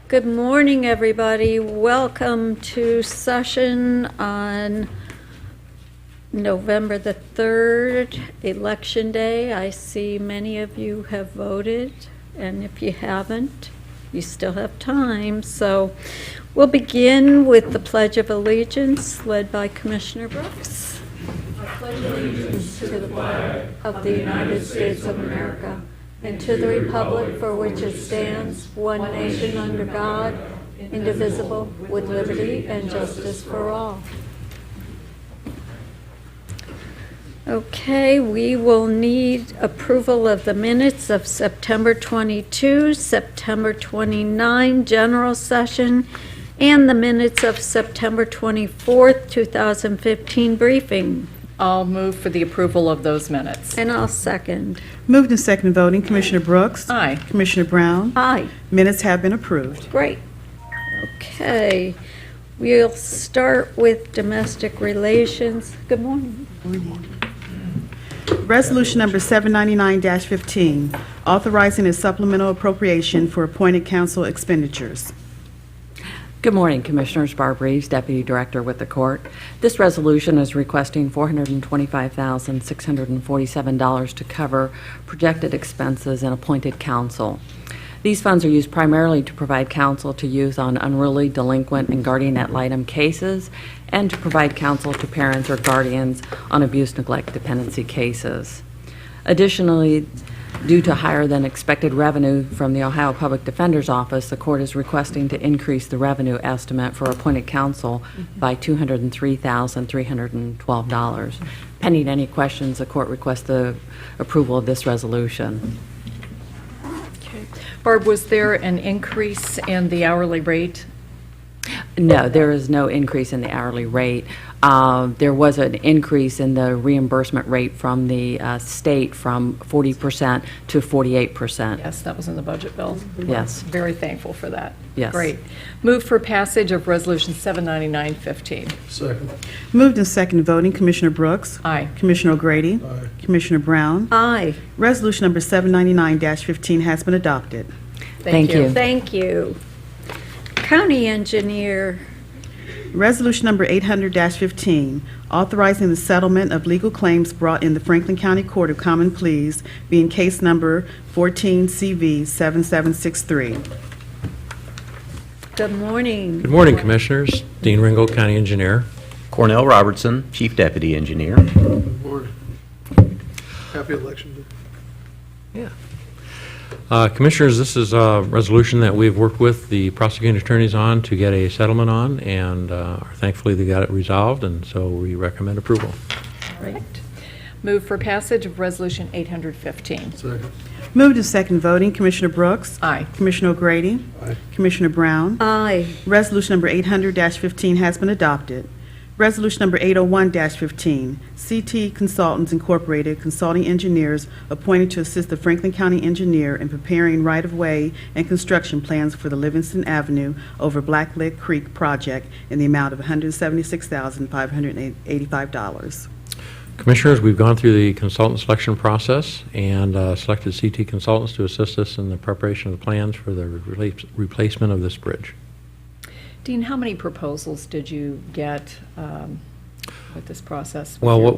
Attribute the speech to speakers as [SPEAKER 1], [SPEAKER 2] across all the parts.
[SPEAKER 1] Good morning, everybody. Welcome to session on November the 3rd, Election Day. I see many of you have voted, and if you haven't, you still have time. So we'll begin with the Pledge of Allegiance, led by Commissioner Brooks. I pledge allegiance to the flag of the United States of America and to the republic for which it stands, one nation under God, indivisible, with liberty and justice for all. Okay, we will need approval of the minutes of September 22, September 29 general session, and the minutes of September 24th, 2015 briefing.
[SPEAKER 2] I'll move for the approval of those minutes.
[SPEAKER 1] And I'll second.
[SPEAKER 3] Moved and second voting, Commissioner Brooks.
[SPEAKER 2] Aye.
[SPEAKER 3] Commissioner Brown.
[SPEAKER 1] Aye.
[SPEAKER 3] Minutes have been approved.
[SPEAKER 1] Great. Okay, we'll start with domestic relations. Good morning.
[SPEAKER 3] Resolution number 799-15, authorizing a supplemental appropriation for appointed council expenditures.
[SPEAKER 4] Good morning, Commissioners. Barb Reeves, Deputy Director with the Court. This resolution is requesting $425,647 to cover projected expenses and appointed counsel. These funds are used primarily to provide counsel to use on unruly, delinquent, and guardian ad litem cases, and to provide counsel to parents or guardians on abuse, neglect, dependency cases. Additionally, due to higher than expected revenue from the Ohio Public Defender's Office, the court is requesting to increase the revenue estimate for appointed counsel by $203,312. Pending any questions, the court requests the approval of this resolution.
[SPEAKER 2] Okay. Barb, was there an increase in the hourly rate?
[SPEAKER 4] No, there is no increase in the hourly rate. There was an increase in the reimbursement rate from the state from 40% to 48%.
[SPEAKER 2] Yes, that was in the budget bill.
[SPEAKER 4] Yes.
[SPEAKER 2] Very thankful for that.
[SPEAKER 4] Yes.
[SPEAKER 2] Great. Move for passage of Resolution 799-15.
[SPEAKER 5] Second.
[SPEAKER 3] Moved and second voting, Commissioner Brooks.
[SPEAKER 2] Aye.
[SPEAKER 3] Commissioner O'Grady.
[SPEAKER 5] Aye.
[SPEAKER 3] Commissioner Brown.
[SPEAKER 1] Aye.
[SPEAKER 3] Resolution number 799-15 has been adopted.
[SPEAKER 4] Thank you.
[SPEAKER 1] Thank you. County engineer.
[SPEAKER 3] Resolution number 800-15, authorizing the settlement of legal claims brought in the Franklin County Court of Common Pleas, being case number 14CV7763.
[SPEAKER 1] Good morning.
[SPEAKER 6] Good morning, Commissioners. Dean Ringgold, County Engineer.
[SPEAKER 7] Cornell Robertson, Chief Deputy Engineer.
[SPEAKER 5] Good morning. Happy election day.
[SPEAKER 6] Yeah. Commissioners, this is a resolution that we've worked with the prosecuting attorneys on to get a settlement on, and thankfully they got it resolved, and so we recommend approval.
[SPEAKER 2] Great. Move for passage of Resolution 815.
[SPEAKER 5] Second.
[SPEAKER 3] Moved and second voting, Commissioner Brooks.
[SPEAKER 2] Aye.
[SPEAKER 3] Commissioner O'Grady.
[SPEAKER 5] Aye.
[SPEAKER 3] Commissioner Brown.
[SPEAKER 1] Aye.
[SPEAKER 3] Resolution number 800-15 has been adopted. Resolution number 801-15, CT Consultants Incorporated, consulting engineers appointed to assist the Franklin County engineer in preparing right-of-way and construction plans for the Livingston Avenue over Blacklick Creek project in the amount of $176,585.
[SPEAKER 6] Commissioners, we've gone through the consultant selection process and selected CT Consultants to assist us in the preparation of the plans for the replacement of this bridge.
[SPEAKER 2] Dean, how many proposals did you get with this process?
[SPEAKER 6] Well,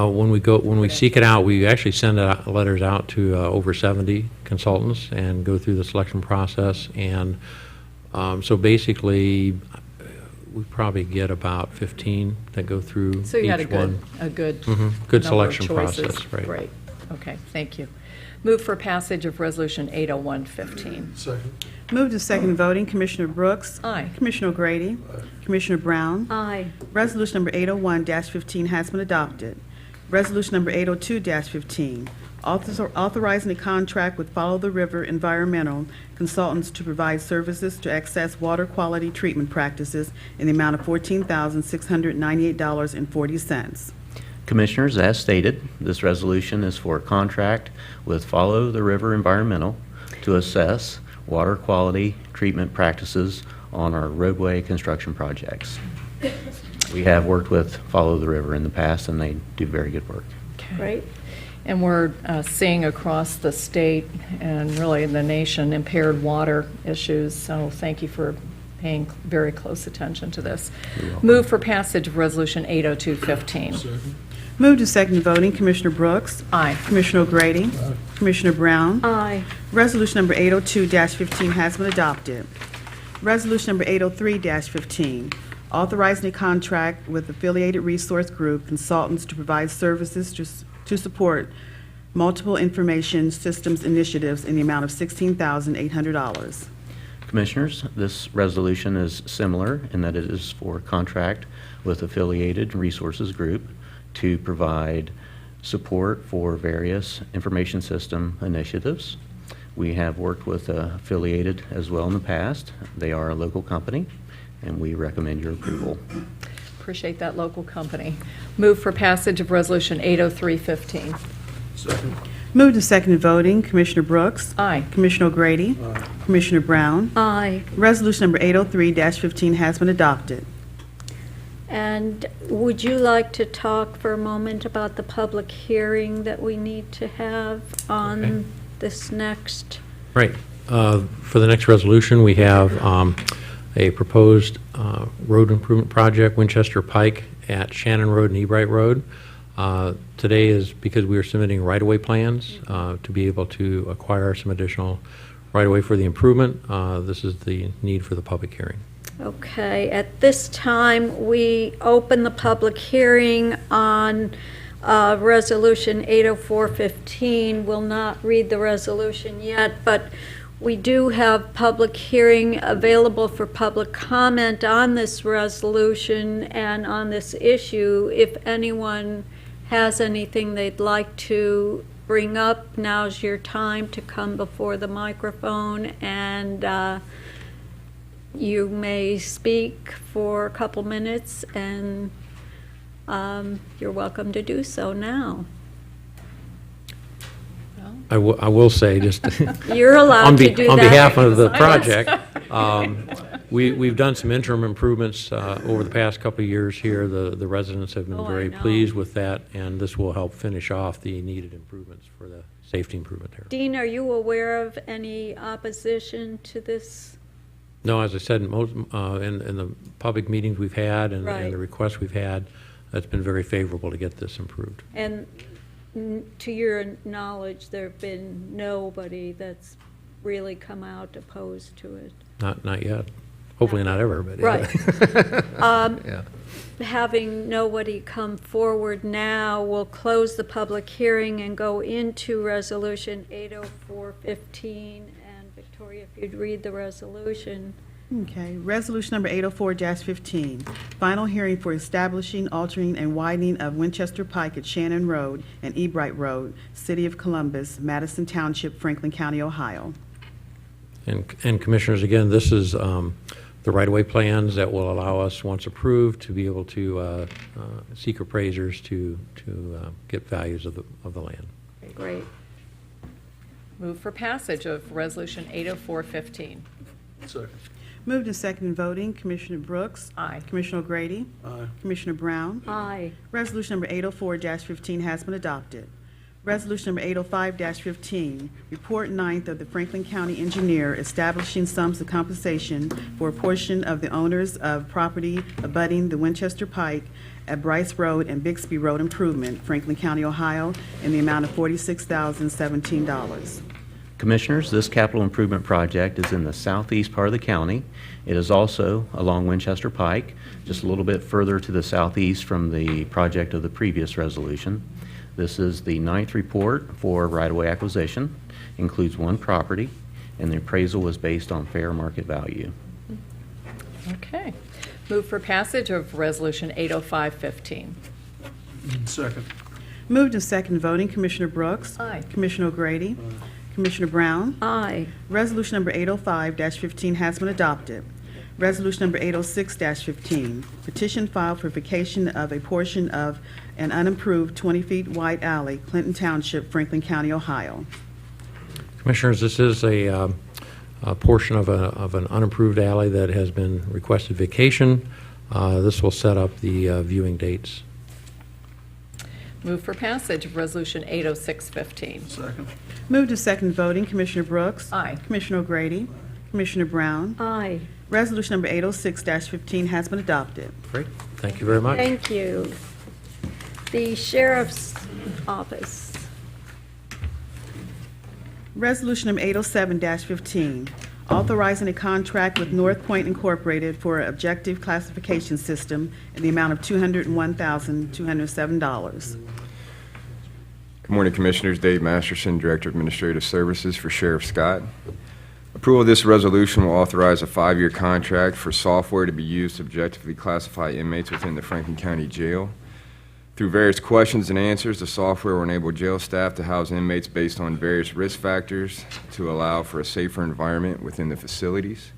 [SPEAKER 6] when we seek it out, we actually send letters out to over 70 consultants and go through the selection process. And so basically, we probably get about 15 that go through
[SPEAKER 2] So you
[SPEAKER 6] each
[SPEAKER 2] had
[SPEAKER 6] one.
[SPEAKER 2] a good
[SPEAKER 6] Good
[SPEAKER 2] number of
[SPEAKER 6] selection
[SPEAKER 2] choices.
[SPEAKER 6] process, right.
[SPEAKER 2] Great. Okay, thank you. Move for passage of Resolution 801-15.
[SPEAKER 5] Second.
[SPEAKER 3] Moved and second voting, Commissioner Brooks.
[SPEAKER 2] Aye.
[SPEAKER 3] Commissioner O'Grady.
[SPEAKER 5] Aye.
[SPEAKER 3] Commissioner Brown.
[SPEAKER 1] Aye.
[SPEAKER 3] Resolution number 801-15 has been adopted. Resolution number 802-15, authorizing a contract with Follow the River Environmental Consultants to provide services to access water quality treatment practices in the amount of $14,698.40.
[SPEAKER 7] Commissioners, as stated, this resolution is for a contract with Follow the River Environmental to assess water quality treatment practices on our roadway construction projects. We have worked with Follow the River in the past, and they do very good work.
[SPEAKER 2] Okay.
[SPEAKER 1] Right.
[SPEAKER 2] And we're seeing across the state and really the nation impaired water issues, so thank you for paying very close attention to this. Move for passage of Resolution 80215.
[SPEAKER 5] Second.
[SPEAKER 3] Moved and seconded voting, Commissioner Brooks.
[SPEAKER 2] Aye.
[SPEAKER 3] Commissioner O'Grady. Commissioner Brown.
[SPEAKER 1] Aye.
[SPEAKER 3] Resolution number 802-15 has been adopted. Resolution number 803-15, authorizing a contract with Affiliated Resource Group Consultants to provide services to support multiple information systems initiatives in the amount of $16,800.
[SPEAKER 7] Commissioners, this resolution is similar in that it is for contract with Affiliated Resources Group to provide support for various information system initiatives. We have worked with Affiliated as well in the past. They are a local company, and we recommend your approval.
[SPEAKER 2] Appreciate that local company. Move for passage of Resolution 80315.
[SPEAKER 5] Second.
[SPEAKER 3] Moved and seconded voting, Commissioner Brooks.
[SPEAKER 2] Aye.
[SPEAKER 3] Commissioner O'Grady. Commissioner Brown.
[SPEAKER 1] Aye.
[SPEAKER 3] Resolution number 803-15 has been adopted.
[SPEAKER 1] And would you like to talk for a moment about the public hearing that we need to have on
[SPEAKER 6] Okay.
[SPEAKER 1] this next?
[SPEAKER 6] Right. For the next resolution, we have a proposed road improvement project, Winchester Pike at Shannon Road and Ebright Road. Today is because we are submitting right-of-way plans to be able to acquire some additional right-of-way for the improvement. This is the need for the public hearing.
[SPEAKER 1] Okay, at this time, we open the public hearing on Resolution 80415. We'll not read the resolution yet, but we do have public hearing available for public comment on this resolution and on this issue. If anyone has anything they'd like to bring up, now's your time to come before the microphone, and you may speak for a couple minutes, and you're welcome to do so now.
[SPEAKER 6] I will say, just
[SPEAKER 1] You're allowed to do that.
[SPEAKER 6] on behalf of the project, we've done some interim improvements over the past couple of years here. The residents have been
[SPEAKER 1] Oh, I
[SPEAKER 6] very
[SPEAKER 1] know.
[SPEAKER 6] pleased with that, and this will help finish off the needed improvements for the safety improvement there.
[SPEAKER 1] Dean, are you aware of any opposition to this?
[SPEAKER 6] No, as I said, in the public meetings we've had and
[SPEAKER 1] Right.
[SPEAKER 6] the requests we've had, it's been very favorable to get this improved.
[SPEAKER 1] And to your knowledge, there have been nobody that's really come out opposed to it.
[SPEAKER 6] Not yet. Hopefully not ever, but.
[SPEAKER 1] Right.
[SPEAKER 6] Yeah.
[SPEAKER 1] Having nobody come forward now, we'll close the public hearing and go into Resolution 80415. And Victoria, if you'd read the resolution.
[SPEAKER 3] Okay, resolution number 804-15, final hearing for establishing, altering, and widening of Winchester Pike at Shannon Road and Ebright Road, City of Columbus, Madison Township, Franklin County, Ohio.
[SPEAKER 6] And Commissioners, again, this is the right-of-way plans that will allow us, once approved, to be able to seek appraisers to get values of the land.
[SPEAKER 1] Great.
[SPEAKER 2] Move for passage of Resolution 80415.
[SPEAKER 5] Second.
[SPEAKER 3] Moved and seconded voting, Commissioner Brooks.
[SPEAKER 2] Aye.
[SPEAKER 3] Commissioner O'Grady.
[SPEAKER 5] Aye.
[SPEAKER 3] Commissioner Brown.
[SPEAKER 1] Aye.
[SPEAKER 3] Resolution number 804-15 has been adopted. Resolution number 805-15, report ninth of the Franklin County Engineer establishing sums of compensation for a portion of the owners of property abutting the Winchester Pike at Bryce Road and Bixby Road improvement, Franklin County, Ohio, in the amount of $46,017.
[SPEAKER 7] Commissioners, this capital improvement project is in the southeast part of the county. It is also along Winchester Pike, just a little bit further to the southeast from the project of the previous resolution. This is the ninth report for right-of-way acquisition, includes one property, and the appraisal was based on fair market value.
[SPEAKER 2] Okay. Move for passage of Resolution 80515.
[SPEAKER 5] Second.
[SPEAKER 3] Moved and seconded voting, Commissioner Brooks.
[SPEAKER 2] Aye.
[SPEAKER 3] Commissioner O'Grady. Commissioner Brown.
[SPEAKER 1] Aye.
[SPEAKER 3] Resolution number 805-15 has been adopted. Resolution number 806-15, petition filed for vacation of a portion of an unimproved 20-feet wide alley, Clinton Township, Franklin County, Ohio.
[SPEAKER 6] Commissioners, this is a portion of an unimproved alley that has been requested vacation. This will set up the viewing dates.
[SPEAKER 2] Move for passage of Resolution 80615.
[SPEAKER 5] Second.
[SPEAKER 3] Moved to second voting, Commissioner Brooks.
[SPEAKER 2] Aye.
[SPEAKER 3] Commissioner O'Grady. Commissioner Brown.
[SPEAKER 1] Aye.
[SPEAKER 3] Resolution number 806-15 has been adopted.
[SPEAKER 6] Great, thank you very much.
[SPEAKER 1] Thank you. The Sheriff's Office.
[SPEAKER 3] Resolution number 807-15, authorizing a contract with North Point Incorporated for an objective classification system in the amount of $201,207.
[SPEAKER 8] Good morning, Commissioners. Dave Masterson, Director of Administrative Services for Sheriff Scott. Approval of this resolution will authorize a 5-year contract for software to be used to objectively classify inmates within the Franklin County Jail. Through various questions and answers, the software will enable jail staff to house inmates based on various risk factors to allow for a safer environment within the facilities.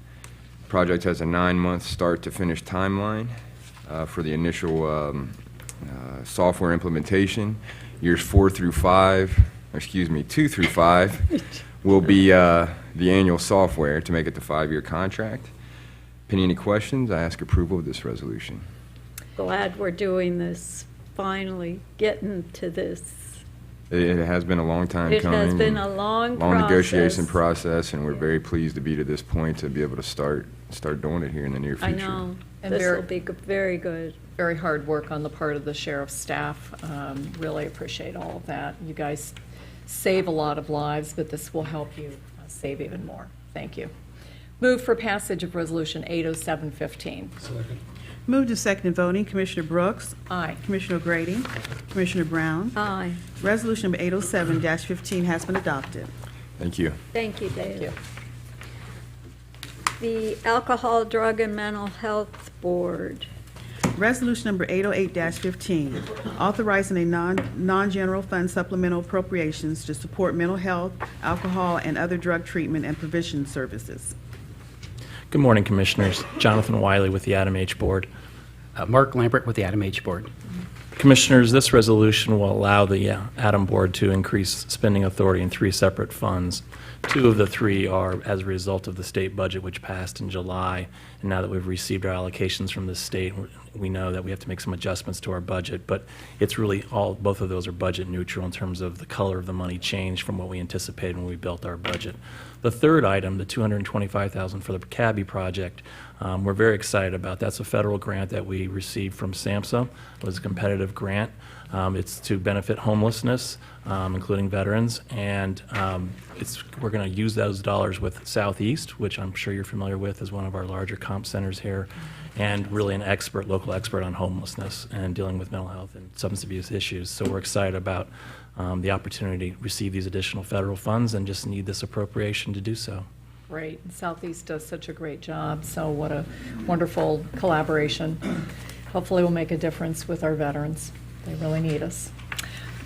[SPEAKER 8] The project has a 9-month start-to-finish timeline for the initial software implementation. Years 2 through 5 will be the annual software to make it the 5-year contract. Pending any questions, I ask approval of this resolution.
[SPEAKER 1] Glad we're doing this, finally getting to this.
[SPEAKER 8] It has been a long time
[SPEAKER 1] It
[SPEAKER 8] coming.
[SPEAKER 1] has been a long
[SPEAKER 8] Long negotiation
[SPEAKER 1] process.
[SPEAKER 8] process, and we're very pleased to be to this point to be able to start doing it here in the near
[SPEAKER 1] I
[SPEAKER 8] future.
[SPEAKER 1] know.
[SPEAKER 2] And
[SPEAKER 1] This
[SPEAKER 2] very-
[SPEAKER 1] will be very good.
[SPEAKER 2] Very hard work on the part of the sheriff's staff. Really appreciate all of that. You guys save a lot of lives, but this will help you save even more. Thank you. Move for passage of Resolution 80715.
[SPEAKER 5] Second.
[SPEAKER 3] Moved to second voting, Commissioner Brooks.
[SPEAKER 2] Aye.
[SPEAKER 3] Commissioner O'Grady. Commissioner Brown.
[SPEAKER 1] Aye.
[SPEAKER 3] Resolution number 807-15 has been adopted.
[SPEAKER 8] Thank you.
[SPEAKER 1] Thank you, Dave.
[SPEAKER 2] Thank you.
[SPEAKER 1] The Alcohol, Drug, and Mental Health Board.
[SPEAKER 3] Resolution number 808-15, authorizing a non-general fund supplemental appropriations to support mental health, alcohol, and other drug treatment and prevention services.
[SPEAKER 9] Good morning, Commissioners. Jonathan Wiley with the Adam H. Board.
[SPEAKER 10] Mark Lambert with the Adam H. Board.
[SPEAKER 9] Commissioners, this resolution will allow the Adam Board to increase spending authority in 3 separate funds. 2 of the 3 are as a result of the state budget, which passed in July. And now that we've received our allocations from the state, we know that we have to make some adjustments to our budget. But it's really both of those are budget neutral in terms of the color of the money changed from what we anticipated when we built our budget. The third item, the $225,000 for the CABI project, we're very excited about. That's a federal grant that we received from SAMHSA. It was a competitive grant. It's to benefit homelessness, including veterans, and we're going to use those dollars with Southeast, which I'm sure you're familiar with as one of our larger comp centers here, and really an local expert on homelessness and dealing with mental health and substance abuse issues. So we're excited about the opportunity to receive these additional federal funds and just need this appropriation to do so.
[SPEAKER 2] Great. Southeast does such a great job, so what a wonderful collaboration. Hopefully we'll make a difference with our veterans. They really need us.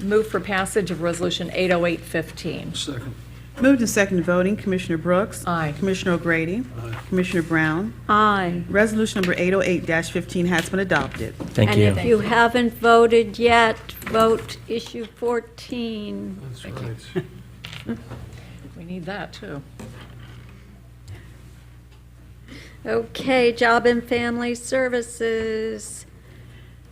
[SPEAKER 2] Move for passage of Resolution 80815.
[SPEAKER 5] Second.
[SPEAKER 3] Moved to second voting, Commissioner Brooks.
[SPEAKER 2] Aye.
[SPEAKER 3] Commissioner O'Grady. Commissioner Brown.
[SPEAKER 1] Aye.
[SPEAKER 3] Resolution number 808-15 has been adopted.
[SPEAKER 9] Thank you.
[SPEAKER 1] And if you haven't voted yet, vote issue 14.
[SPEAKER 5] That's right.
[SPEAKER 2] We need that, too.
[SPEAKER 1] Okay, Job and Family Services.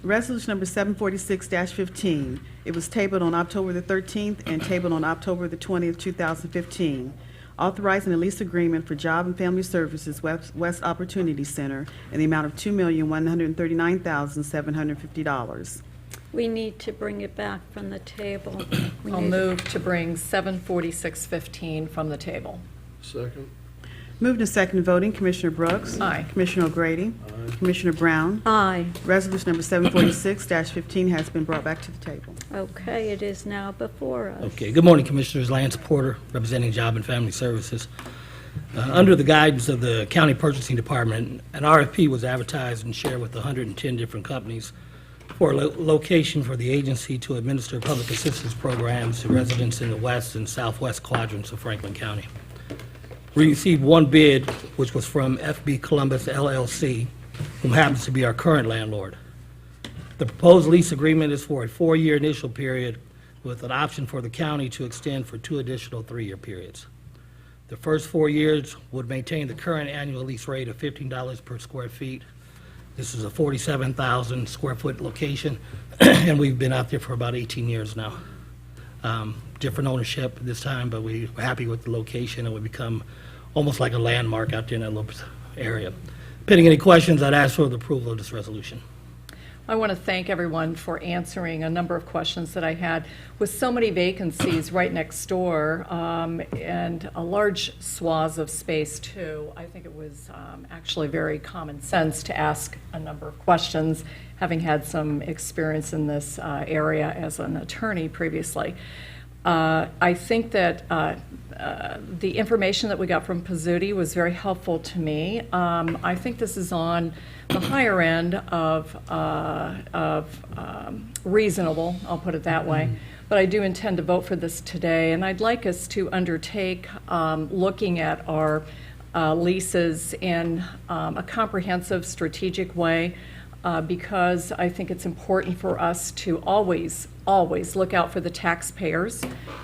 [SPEAKER 3] Resolution number 746-15. It was tabled on October the 13th and tabled on October the 20th, 2015. Authorizing a lease agreement for Job and Family Services West Opportunity Center in the amount of $2,139,750.
[SPEAKER 1] We need to bring it back from the table. We
[SPEAKER 2] I'll
[SPEAKER 1] need-
[SPEAKER 2] move to bring 74615 from the table.
[SPEAKER 5] Second.
[SPEAKER 3] Moved to second voting, Commissioner Brooks.
[SPEAKER 2] Aye.
[SPEAKER 3] Commissioner O'Grady. Commissioner Brown.
[SPEAKER 1] Aye.
[SPEAKER 3] Resolution number 746-15 has been brought back to the table.
[SPEAKER 1] Okay, it is now before us.
[SPEAKER 10] Okay, good morning, Commissioners. Lance Porter, representing Job and Family Services. Under the guidance of the County Purchasing Department, an RFP was advertised and shared with 110 different companies for a location for the agency to administer public assistance programs to residents in the west and southwest quadrants of Franklin County. We received one bid, which was from FB Columbus LLC, whom happens to be our current landlord. The proposed lease agreement is for a 4-year initial period with an option for the county to extend for 2 additional 3-year periods. The first 4 years would maintain the current annual lease rate of $15 per square feet. This is a 47,000 square foot location, and we've been out there for about 18 years now. Different ownership this time, but we're happy with the location, and we become almost like a landmark out there in that little area. Pending any questions, I'd ask for the approval of this resolution.
[SPEAKER 2] I want to thank everyone for answering a number of questions that I had. With so many vacancies right next door and a large swaths of space too, I think it was actually very common sense to ask a number of questions, having had some experience in this area as an attorney previously. I think that the information that we got from Pizzuti was very helpful to me. I think this is on the higher end of reasonable, I'll put it that way. But I do intend to vote for this today, and I'd like us to undertake looking at our leases in a comprehensive, strategic way, because I think it's important for us to always look out for the taxpayers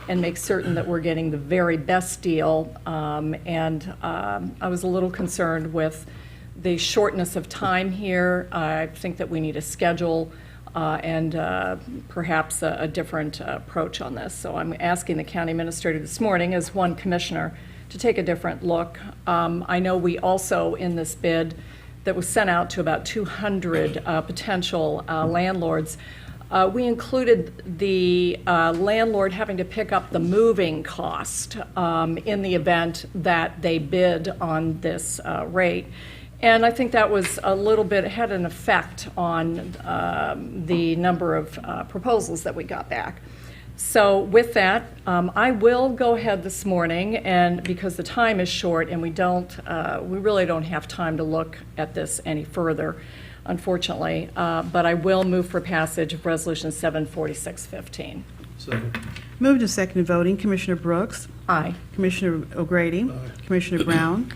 [SPEAKER 2] and make certain that we're getting the very best deal. I was a little concerned with the shortness of time here. I think that we need a schedule and perhaps a different approach on this. So I'm asking the county administrator this morning, as one commissioner, to take a different look. I know we also, in this bid that was sent out to about 200 potential landlords, we included the landlord having to pick up the moving cost in the event that they bid on this rate. And I think that was a little bit, had an effect on the number of proposals that we got back. So with that, I will go ahead this morning, and because the time is short and we really don't have time to look at this any further, unfortunately, but I will move for passage of Resolution 74615.
[SPEAKER 5] Second.
[SPEAKER 3] Moved and seconded voting, Commissioner Brooks,
[SPEAKER 2] Aye.
[SPEAKER 3] Commissioner O'Grady, Commissioner Brown.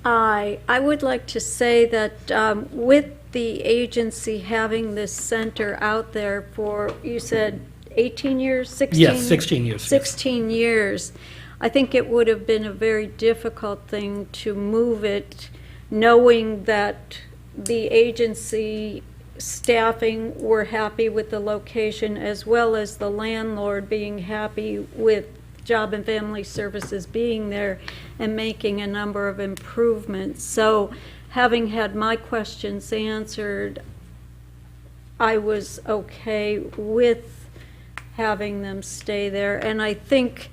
[SPEAKER 1] I would like to say that with the agency having this center out there for, you said 18 years, 16?
[SPEAKER 10] Yes, 16 years.
[SPEAKER 1] 16 years. I think it would have been a very difficult thing to move it, knowing that the agency staffing were happy with the location, as well as the landlord being happy with Job and Family Services being there and making a number of improvements. So having had my questions answered, I was okay with having them stay there. And I think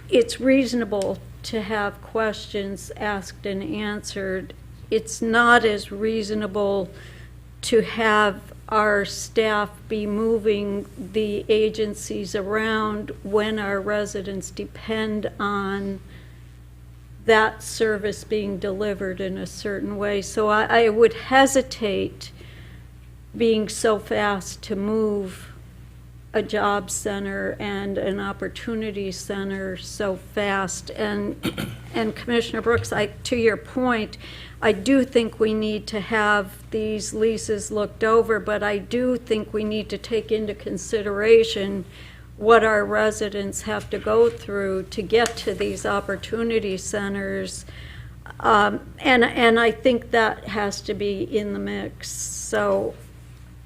[SPEAKER 1] it's reasonable to have questions asked and answered. It's not as reasonable to have our staff be moving the agencies around when our residents depend on that service being delivered in a certain way. So I would hesitate being so fast to move a job center and an opportunity center so fast. And Commissioner Brooks, to your point, I do think we need to have these leases looked over, but I do think we need to take into consideration what our residents have to go through to get to these opportunity centers. And I think that has to be in the mix. So,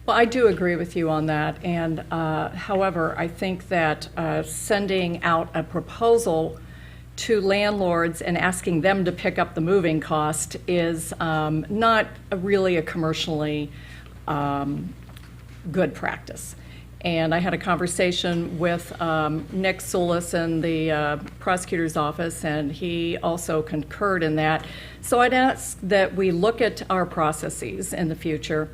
[SPEAKER 2] well, I do agree with you on that. And however, I think that sending out a proposal to landlords and asking them to pick up the moving cost is not really a commercially good practice. And I had a conversation with Nick Soulis in the prosecutor's office, and he also concurred in that. So I'd ask that we look at our processes in the future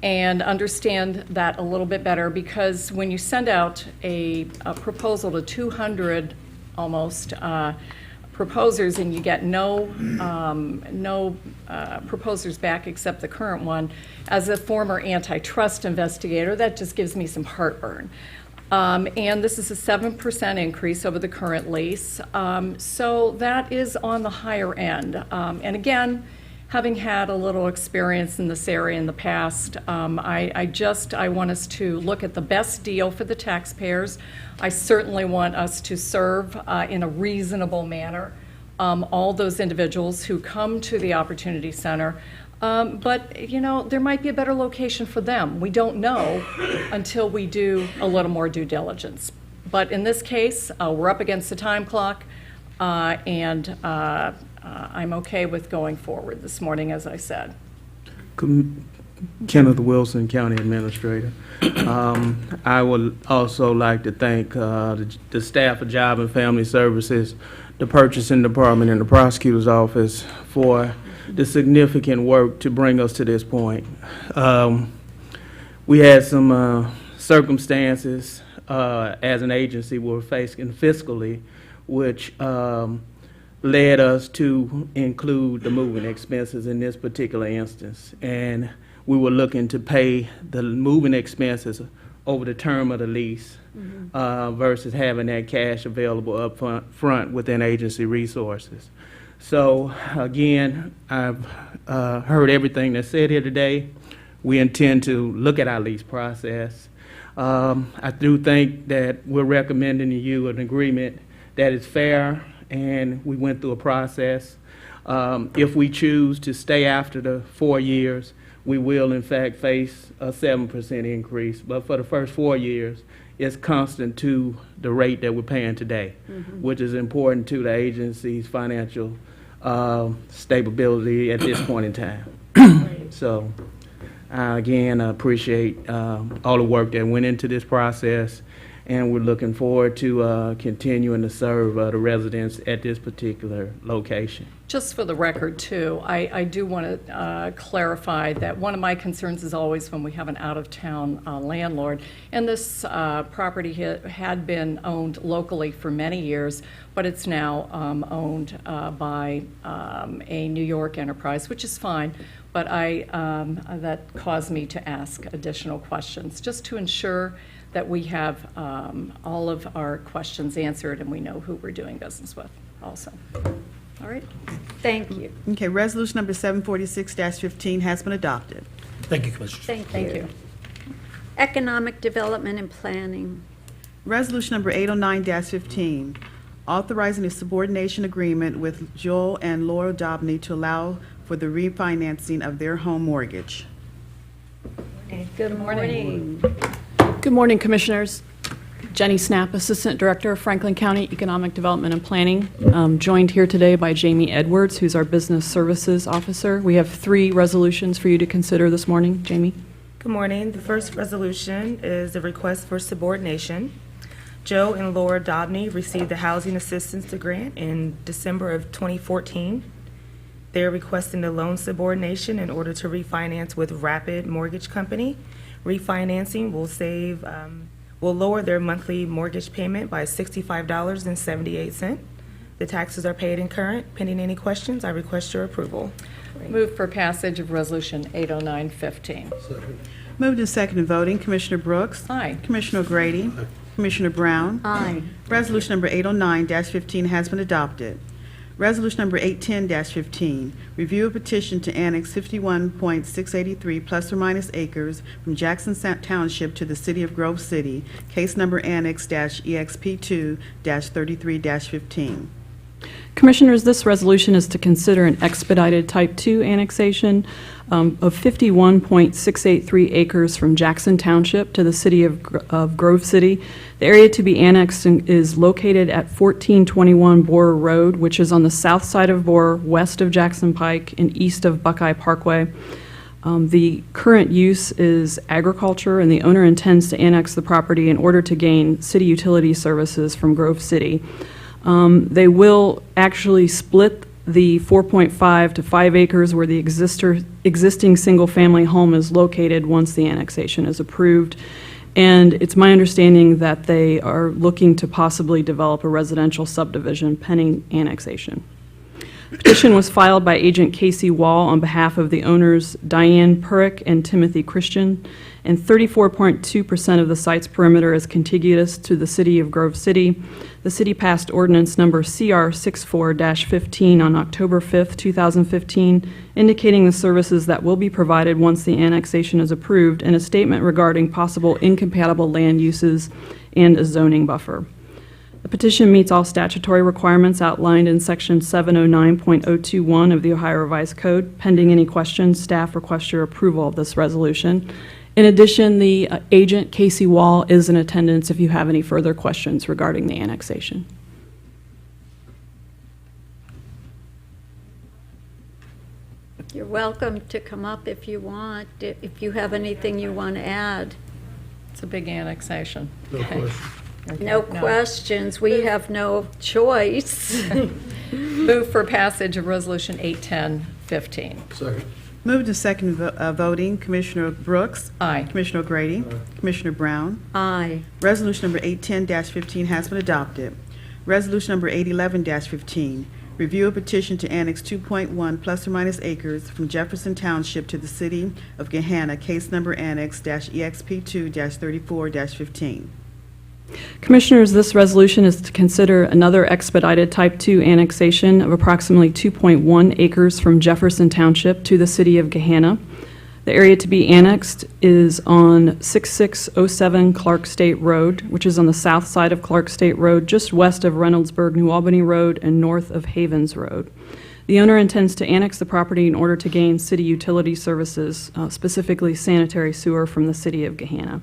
[SPEAKER 2] and understand that a little bit better, because when you send out a proposal to 200 almost proposers and you get no proposers back except the current one, as a former antitrust investigator, that just gives me some heartburn. And this is a 7% increase over the current lease, so that is on the higher end. And again, having had a little experience in this area in the past, I want us to look at the best deal for the taxpayers. I certainly want us to serve in a reasonable manner all those individuals who come to the Opportunity Center. But, you know, there might be a better location for them. We don't know until we do a little more due diligence. But in this case, we're up against the time clock, and I'm okay with going forward this morning, as I said.
[SPEAKER 11] Kenneth Wilson, County Administrator. I would also like to thank the staff of Job and Family Services, the Purchasing Department, and the Prosecutor's Office for the significant work to bring us to this point. We had some circumstances as an agency we were facing fiscally, which led us to include the moving expenses in this particular instance. And we were looking to pay the moving expenses over the term of the lease versus having that cash available up front within agency resources. So again, I've heard everything that's said here today. We intend to look at our lease process. I do think that we're recommending to you an agreement that is fair, and we went through a process. If we choose to stay after the 4 years, we will in fact face a 7% increase. But for the first 4 years, it's constant to the rate that we're paying today, which is important to the agency's financial stability at this point in time. So, again, I appreciate all the work that went into this process, and we're looking forward to continuing to serve the residents at this particular location.
[SPEAKER 2] Just for the record, too, I do want to clarify that one of my concerns is always when we have an out-of-town landlord, and this property had been owned locally for many years, but it's now owned by a New York enterprise, which is fine, but that caused me to ask additional questions, just to ensure that we have all of our questions answered and we know who we're doing business with also. All right.
[SPEAKER 1] Thank you.
[SPEAKER 3] Okay, resolution number 746-15 has been adopted.
[SPEAKER 10] Thank you, Commissioners.
[SPEAKER 1] Thank you. Economic Development and Planning.
[SPEAKER 3] Resolution number 809-15, authorizing a subordination agreement with Joel and Laura Dobney to allow for the refinancing of their home mortgage.
[SPEAKER 1] Good morning.
[SPEAKER 12] Good morning, Commissioners. Jenny Snap, Assistant Director of Franklin County Economic Development and Planning, joined here today by Jamie Edwards, who's our Business Services Officer. We have 3 resolutions for you to consider this morning. Jamie?
[SPEAKER 13] Good morning. The first resolution is a request for subordination. Joe and Laura Dobney received the Housing Assistance Grant in December of 2014. They're requesting the loan subordination in order to refinance with Rapid Mortgage Company. Refinancing will lower their monthly mortgage payment by $65.78. The taxes are paid in current. Pending any questions, I request your approval.
[SPEAKER 2] Move for passage of Resolution 809-15.
[SPEAKER 3] Moved and seconded voting, Commissioner Brooks.
[SPEAKER 2] Aye.
[SPEAKER 3] Commissioner O'Grady. Commissioner Brown.
[SPEAKER 1] Aye.
[SPEAKER 3] Resolution number 809-15 has been adopted. Resolution number 810-15, review a petition to annex 51.683 plus or minus acres from Jackson Township to the City of Grove City, case number annex-EXP2-33-15.
[SPEAKER 12] Commissioners, this resolution is to consider an expedited Type 2 annexation of 51.683 acres from Jackson Township to the City of Grove City. The area to be annexed is located at 1421 Borer Road, which is on the south side of Borer, west of Jackson Pike, and east of Buckeye Parkway. The current use is agriculture, and the owner intends to annex the property in order to gain city utility services from Grove City. They will actually split the 4.5 to 5 acres where the existing single-family home is located once the annexation is approved. And it's my understanding that they are looking to possibly develop a residential subdivision pending annexation. Petition was filed by Agent Casey Wall on behalf of the owners Diane Purick and Timothy Christian, and 34.2% of the site's perimeter is contiguous to the City of Grove City. The city passed ordinance number CR 64-15 on October 5th, 2015, indicating the services that will be provided once the annexation is approved, and a statement regarding possible incompatible land uses and a zoning buffer. The petition meets all statutory requirements outlined in Section 709.021 of the Ohio Revised Code. Pending any questions, staff requests your approval of this resolution. In addition, the agent, Casey Wall, is in attendance if you have any further questions regarding the annexation.
[SPEAKER 1] You're welcome to come up if you want, if you have anything you want to add.
[SPEAKER 2] It's a big annexation.
[SPEAKER 5] No question.
[SPEAKER 2] Okay,
[SPEAKER 1] No questions, we have no choice.
[SPEAKER 2] Move for passage of Resolution 81015.
[SPEAKER 5] Second.
[SPEAKER 3] Moved to second voting, Commissioner Brooks.
[SPEAKER 2] Aye.
[SPEAKER 3] Commissioner O'Grady. Commissioner Brown.
[SPEAKER 1] Aye.
[SPEAKER 3] Resolution number 810-15 has been adopted. Resolution number 811-15, review a petition to annex 2.1 plus or minus acres from Jefferson Township to the City of Gahanna, case number annex-EXP2-34-15.
[SPEAKER 12] Commissioners, this resolution is to consider another expedited Type 2 annexation of approximately 2.1 acres from Jefferson Township to the City of Gahanna. The area to be annexed is on 6607 Clark State Road, which is on the south side of Clark State Road, just west of Reynoldsburg, New Albany Road, and north of Havens Road. The owner intends to annex the property in order to gain city utility services, specifically sanitary sewer, from the City of Gahanna.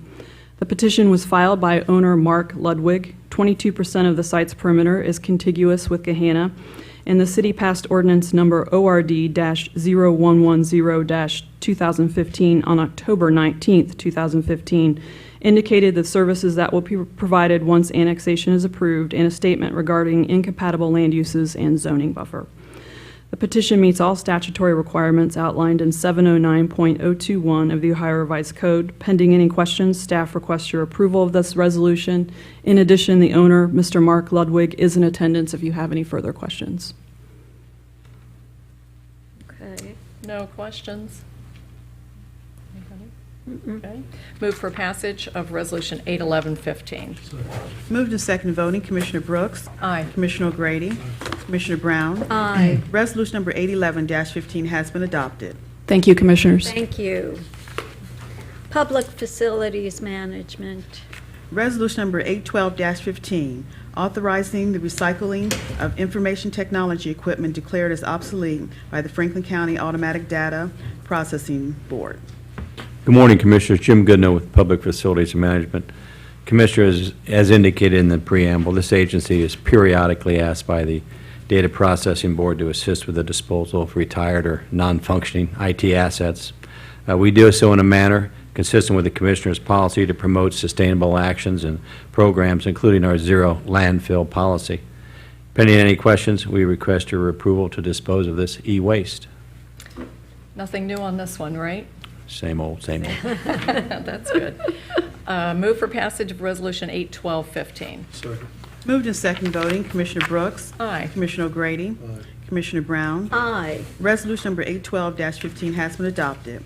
[SPEAKER 12] The petition was filed by owner Mark Ludwig. 22% of the site's perimeter is contiguous with Gahanna, and the city passed ordinance number ORD-0110-2015 on October 19, 2015, indicated the services that will be provided once annexation is approved, and a statement regarding incompatible land uses and zoning buffer. The petition meets all statutory requirements outlined in 709.021 of the Ohio Revised Code. Pending any questions, staff requests your approval of this resolution. In addition, the owner, Mr. Mark Ludwig, is in attendance if you have any further questions.
[SPEAKER 1] Okay.
[SPEAKER 2] No questions? Anybody? Okay. Move for passage of Resolution 81115.
[SPEAKER 3] Moved to second voting, Commissioner Brooks.
[SPEAKER 2] Aye.
[SPEAKER 3] Commissioner O'Grady. Commissioner Brown.
[SPEAKER 1] Aye.
[SPEAKER 3] Resolution number 811-15 has been adopted.
[SPEAKER 12] Thank you, Commissioners.
[SPEAKER 1] Thank you. Public Facilities Management.
[SPEAKER 3] Resolution number 812-15, authorizing the recycling of information technology equipment declared as obsolete by the Franklin County Automatic Data Processing Board.
[SPEAKER 14] Good morning, Commissioners. Jim Goodnow with Public Facilities Management. Commissioners, as indicated in the preamble, this agency is periodically asked by the Data Processing Board to assist with the disposal of retired or non-functioning IT assets. We do so in a manner consistent with the Commissioner's policy to promote sustainable actions and programs, including our zero landfill policy. Pending any questions, we request your approval to dispose of this e-waste.
[SPEAKER 2] Nothing new on this one, right?
[SPEAKER 14] Same old, same old.
[SPEAKER 2] That's good. Move for passage of Resolution 81215.
[SPEAKER 5] Second.
[SPEAKER 3] Moved and second voting, Commissioner Brooks.
[SPEAKER 2] Aye.
[SPEAKER 3] Commissioner O'Grady.
[SPEAKER 5] Aye.
[SPEAKER 3] Commissioner Brown.
[SPEAKER 1] Aye.
[SPEAKER 3] Resolution number 812-15 has been adopted.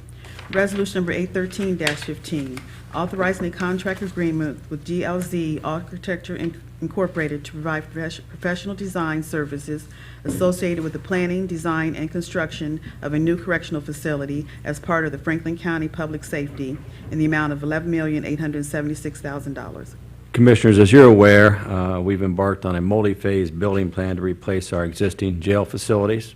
[SPEAKER 3] Resolution number 813-15, authorizing a contract agreement with DLZ Architecture Incorporated to provide professional design services associated with the planning, design, and construction of a new correctional facility as part of the Franklin County Public Safety in the amount of $11,876,000.
[SPEAKER 14] Commissioners, as you're aware, we've embarked on a multi-phase building plan to replace our existing jail facilities.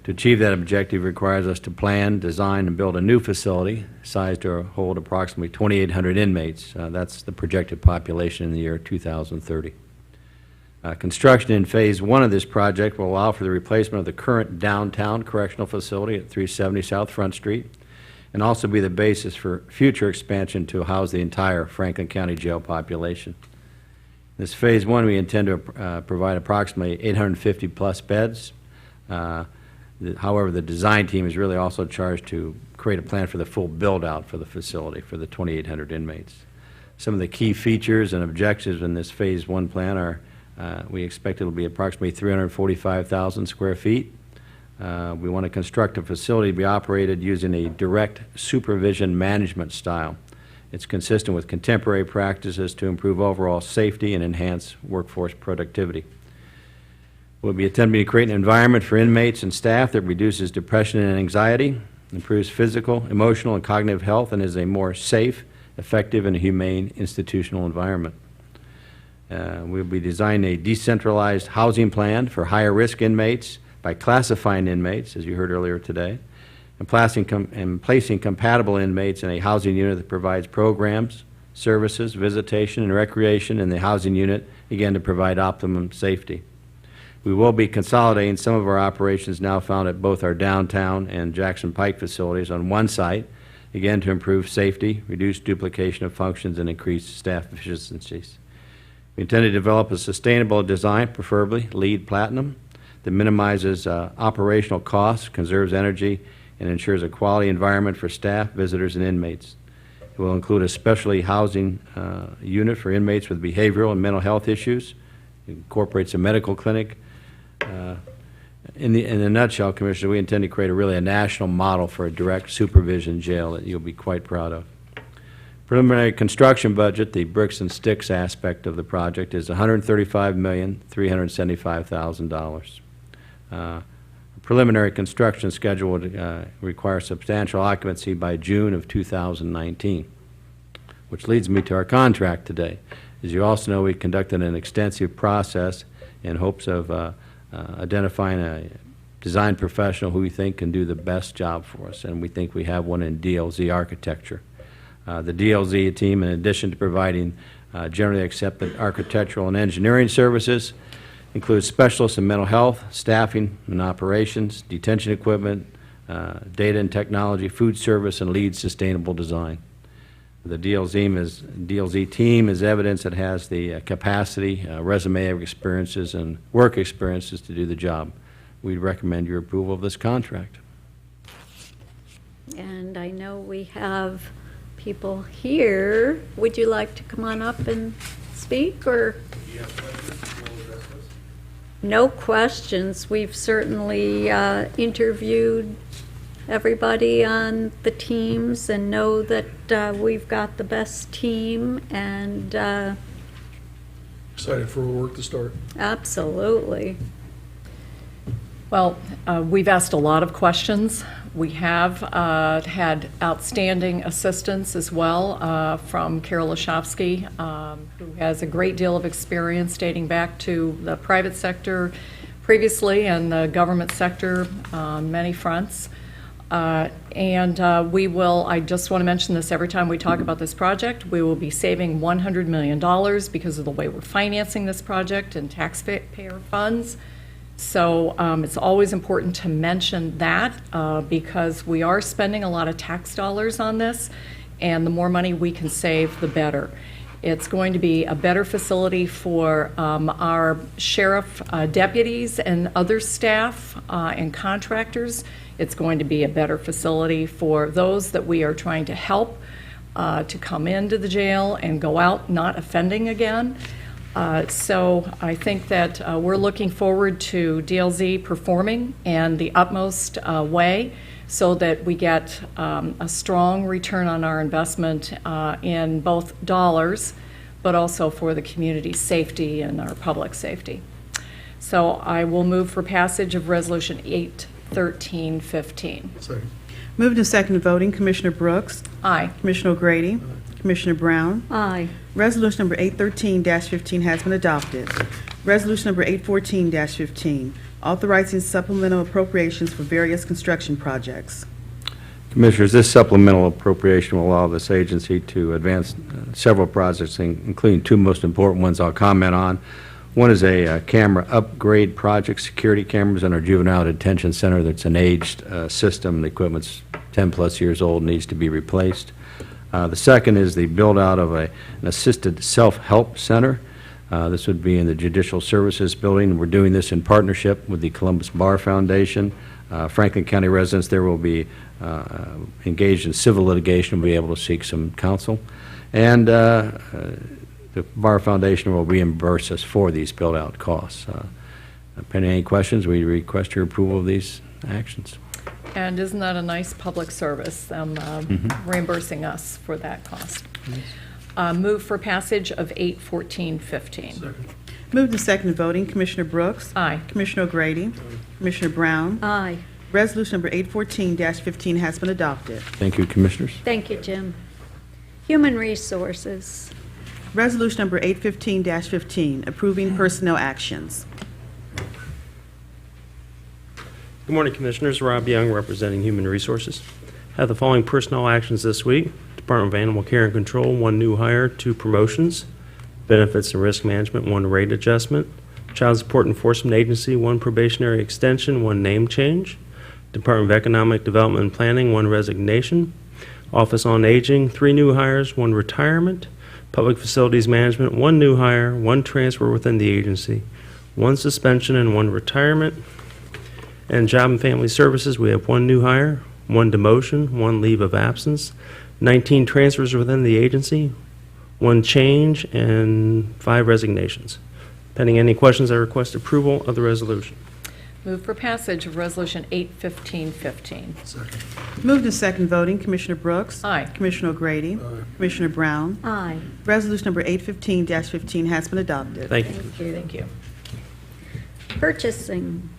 [SPEAKER 14] To achieve that objective requires us to plan, design, and build a new facility sized to hold approximately 2,800 inmates. That's the projected population in the year 2030. Construction in Phase 1 of this project will allow for the replacement of the current downtown correctional facility at 370 South Front Street, and also be the basis for future expansion to house the entire Franklin County jail population. In this Phase 1, we intend to provide approximately 850-plus beds. However, the design team is really also charged to create a plan for the full build-out for the facility for the 2,800 inmates. Some of the key features and objectives in this Phase 1 plan are we expect it will be approximately 345,000 square feet. We want to construct a facility to be operated using a direct supervision management style. It's consistent with contemporary practices to improve overall safety and enhance workforce productivity. We'll be attempting to create an environment for inmates and staff that reduces depression and anxiety, improves physical, emotional, and cognitive health, and is a more safe, effective, and humane institutional environment. We'll be designing a decentralized housing plan for higher-risk inmates by classifying inmates, as you heard earlier today, and placing compatible inmates in a housing unit that provides programs, services, visitation, and recreation in the housing unit, again, to provide optimum safety. We will be consolidating some of our operations now found at both our downtown and Jackson Pike facilities on one site, again, to improve safety, reduce duplication of functions, and increase staff efficiencies. We intend to develop a sustainable design, preferably LEED Platinum, that minimizes operational costs, conserves energy, and ensures a quality environment for staff, visitors, and inmates. It will include a specialty housing unit for inmates with behavioral and mental health issues. It incorporates a medical clinic. In a nutshell, Commissioner, we intend to create a national model for a direct supervision jail that you'll be quite proud of. Preliminary construction budget, the bricks and sticks aspect of the project, is $135,375,000. Preliminary construction schedule would require substantial occupancy by June of 2019, which leads me to our contract today. As you also know, we conducted an extensive process in hopes of identifying a design professional who we think can do the best job for us, and we think we have one in DLZ Architecture. The DLZ team, in addition to providing generally accepted architectural and engineering services, includes specialists in mental health, staffing and operations, detention equipment, data and technology, food service, and lead sustainable design. The DLZ team is evidence that has the capacity, resume of experiences, and work experiences to do the job. We'd recommend your approval of this contract.
[SPEAKER 1] And I know we have people here. Would you like to come on up and speak, or? No questions. We've certainly interviewed everybody on the teams and know that we've got the best team, and
[SPEAKER 5] Excited for work to start.
[SPEAKER 1] absolutely.
[SPEAKER 2] Well, we've asked a lot of questions. We have had outstanding assistance as well from Carol Lashofsky, who has a great deal of experience dating back to the private sector previously and the government sector on many fronts. We will, I just want to mention this every time we talk about this project, we will be saving $100 million because of the way we're financing this project and taxpayer funds. So it's always important to mention that because we are spending a lot of tax dollars on this, and the more money we can save, the better. It's going to be a better facility for our sheriff deputies and other staff and contractors. It's going to be a better facility for those that we are trying to help to come into the jail and go out not offending again. So I think that we're looking forward to DLZ performing in the utmost way so that we get a strong return on our investment in both dollars, but also for the community's safety and our public safety. So I will move for passage of Resolution 81315.
[SPEAKER 5] Second.
[SPEAKER 3] Moved and seconded voting, Commissioner Brooks.
[SPEAKER 2] Aye.
[SPEAKER 3] Commissioner O'Grady. Commissioner Brown.
[SPEAKER 1] Aye.
[SPEAKER 3] Resolution number 813-15 has been adopted. Resolution number 814-15, authorizing supplemental appropriations for various construction projects.
[SPEAKER 14] Commissioners, this supplemental appropriation will allow this agency to advance several projects, including two most important ones I'll comment on. One is a camera upgrade project, security cameras in our juvenile detention center. That's an aged system. The equipment's 10-plus years old, needs to be replaced. The second is the build-out of an assisted self-help center. This would be in the Judicial Services Building. We're doing this in partnership with the Columbus Bar Foundation. Franklin County residents there will be engaged in civil litigation and be able to seek some counsel. And the Bar Foundation will reimburse us for these build-out costs. Pending any questions, we request your approval of these actions.
[SPEAKER 2] And isn't that a nice public service, them reimbursing us for that cost? Move for passage of 81415.
[SPEAKER 5] Second.
[SPEAKER 3] Moved and seconded voting, Commissioner Brooks.
[SPEAKER 2] Aye.
[SPEAKER 3] Commissioner O'Grady. Commissioner Brown.
[SPEAKER 1] Aye.
[SPEAKER 3] Resolution number 814-15 has been adopted.
[SPEAKER 14] Thank you, Commissioners.
[SPEAKER 1] Thank you, Jim. Human Resources.
[SPEAKER 3] Resolution number 815-15, approving personnel actions.
[SPEAKER 15] Good morning, Commissioners. Rob Young, representing Human Resources. Have the following personnel actions this week. Department of Animal Care and Control, 1 new hire, 2 promotions. Benefits and Risk Management, 1 rate adjustment. Child Support Enforcement Agency, 1 probationary extension, 1 name change. Department of Economic Development and Planning, 1 resignation. Office on Aging, 3 new hires, 1 retirement. Public Facilities Management, 1 new hire, 1 transfer within the agency, 1 suspension and 1 retirement. And Job and Family Services, we have 1 new hire, 1 demotion, 1 leave of absence, 19 transfers within the agency, 1 change, and 5 resignations. Pending any questions, I request approval of the resolution.
[SPEAKER 2] Move for passage of Resolution 81515.
[SPEAKER 3] Moved and second voting, Commissioner Brooks.
[SPEAKER 2] Aye.
[SPEAKER 3] Commissioner O'Grady. Commissioner Brown.
[SPEAKER 1] Aye.
[SPEAKER 3] Resolution number 815-15 has been adopted.
[SPEAKER 15] Thank you.
[SPEAKER 2] Thank you.
[SPEAKER 1] Purchasing.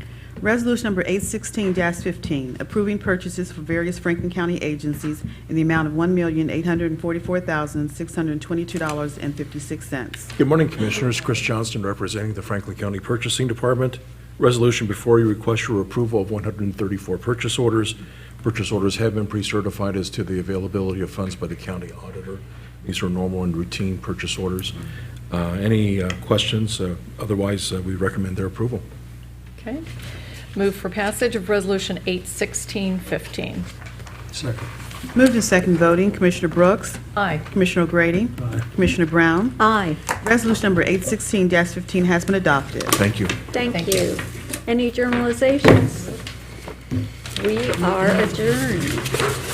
[SPEAKER 3] Resolution number 816-15, approving purchases for various Franklin County agencies in the amount of $1,844,622.56.
[SPEAKER 16] Good morning, Commissioners. Chris Johnston, representing the Franklin County Purchasing Department. Resolution before you request your approval of 134 purchase orders. Purchase orders have been pre-certified as to the availability of funds by the county auditor. These are normal and routine purchase orders. Any questions? Otherwise, we recommend their approval.
[SPEAKER 2] Okay. Move for passage of Resolution 81615.
[SPEAKER 16] Second.
[SPEAKER 3] Moved and second voting, Commissioner Brooks.
[SPEAKER 2] Aye.
[SPEAKER 3] Commissioner O'Grady. Commissioner Brown.
[SPEAKER 1] Aye.
[SPEAKER 3] Resolution number 816-15 has been adopted.
[SPEAKER 16] Thank you.
[SPEAKER 1] Thank you. Any journalizations? We are adjourned.